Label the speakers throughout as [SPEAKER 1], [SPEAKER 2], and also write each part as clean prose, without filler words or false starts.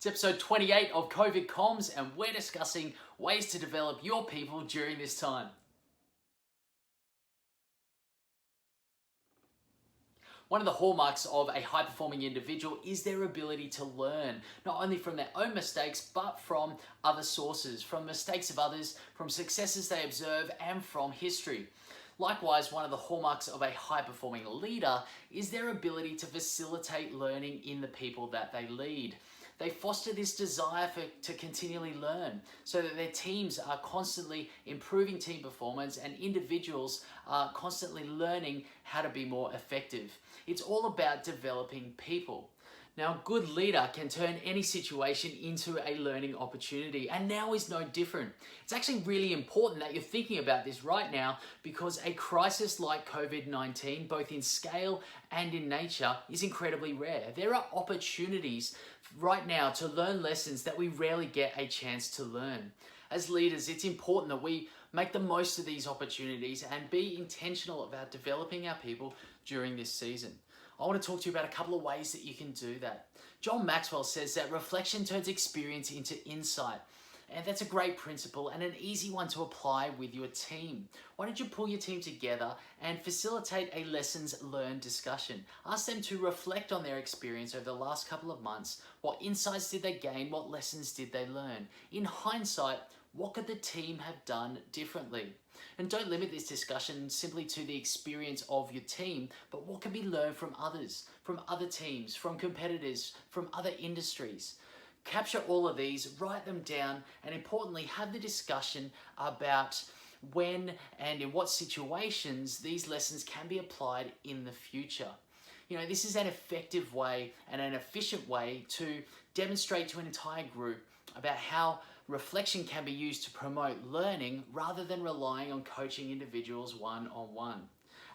[SPEAKER 1] It's episode 28 of COVID Comms, and we're discussing ways to develop your people during this time. One of the hallmarks of a high-performing individual is their ability to learn, not only from their own mistakes, but from other sources, from mistakes of others, from successes they observe, and from history. Likewise, one of the hallmarks of a high-performing leader is their ability to facilitate learning in the people that they lead. They foster this desire to continually learn so that their teams are constantly improving team performance and individuals are constantly learning how to be more effective. It's all about developing people. Now, a good leader can turn any situation into a learning opportunity, and now is no different. It's actually really important that you're thinking about this right now, because a crisis like COVID-19, both in scale and in nature, is incredibly rare. There are opportunities right now to learn lessons that we rarely get a chance to learn. As leaders, it's important that we make the most of these opportunities and be intentional about developing our people during this season. I want to talk to you about a couple of ways that you can do that. John Maxwell says that reflection turns experience into insight. And that's a great principle and an easy one to apply with your team. Why don't you pull your team together and facilitate a lessons learned discussion? Ask them to reflect on their experience over the last couple of months. What insights did they gain? What lessons did they learn? In hindsight, what could the team have done differently? And don't limit this discussion simply to the experience of your team, but what can be learned from others, from other teams, from competitors, from other industries. Capture all of these, write them down, and importantly, have the discussion about when and in what situations these lessons can be applied in the future. You know, this is an effective way and an efficient way to demonstrate to an entire group about how reflection can be used to promote learning rather than relying on coaching individuals one-on-one.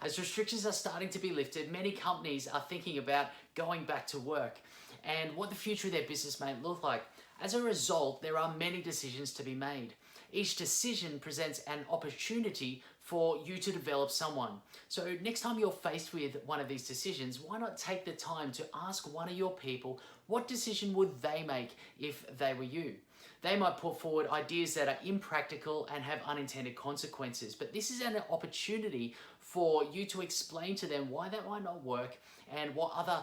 [SPEAKER 1] As restrictions are starting to be lifted, many companies are thinking about going back to work and what the future of their business may look like. As a result, there are many decisions to be made. Each decision presents an opportunity for you to develop someone. So next time you're faced with one of these decisions, why not take the time to ask one of your people, what decision would they make if they were you? They might put forward ideas that are impractical and have unintended consequences, but this is an opportunity for you to explain to them why that might not work and what other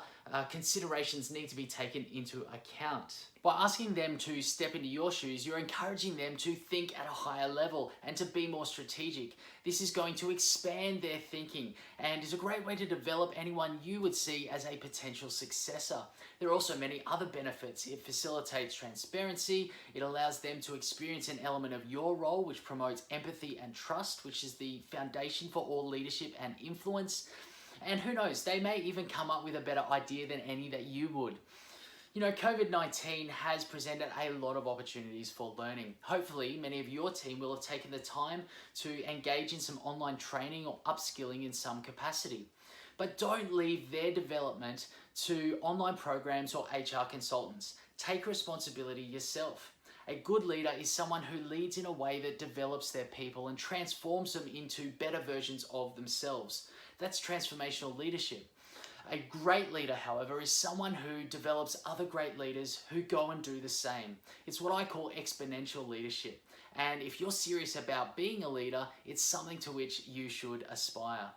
[SPEAKER 1] considerations need to be taken into account. By asking them to step into your shoes, you're encouraging them to think at a higher level and to be more strategic. This is going to expand their thinking and is a great way to develop anyone you would see as a potential successor. There are also many other benefits. It facilitates transparency. It allows them to experience an element of your role, which promotes empathy and trust, which is the foundation for all leadership and influence. And who knows, they may even come up with a better idea than any that you would. You know, COVID-19 has presented a lot of opportunities for learning. Hopefully, many of your team will have taken the time to engage in some online training or upskilling in some capacity. But don't leave their development to online programs or HR consultants. Take responsibility yourself. A good leader is someone who leads in a way that develops their people and transforms them into better versions of themselves. That's transformational leadership. A great leader, however, is someone who develops other great leaders who go and do the same. It's what I call exponential leadership. And if you're serious about being a leader, it's something to which you should aspire.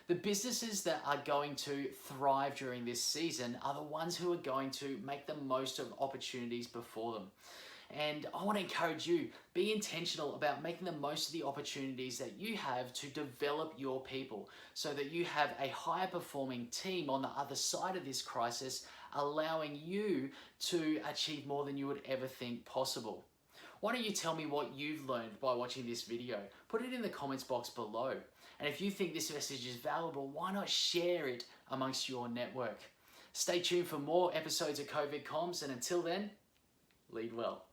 [SPEAKER 1] The businesses that are going to thrive during this season are the ones who are going to make the most of opportunities before them. And I want to encourage you, be intentional about making the most of the opportunities that you have to develop your people so that you have a higher performing team on the other side of this crisis, allowing you to achieve more than you would ever think possible. Why don't you tell me what you've learned by watching this video? Put it in the comments box below. And if you think this message is valuable, why not share it amongst your network? Stay tuned for more episodes of COVID Comms, and until then, lead well.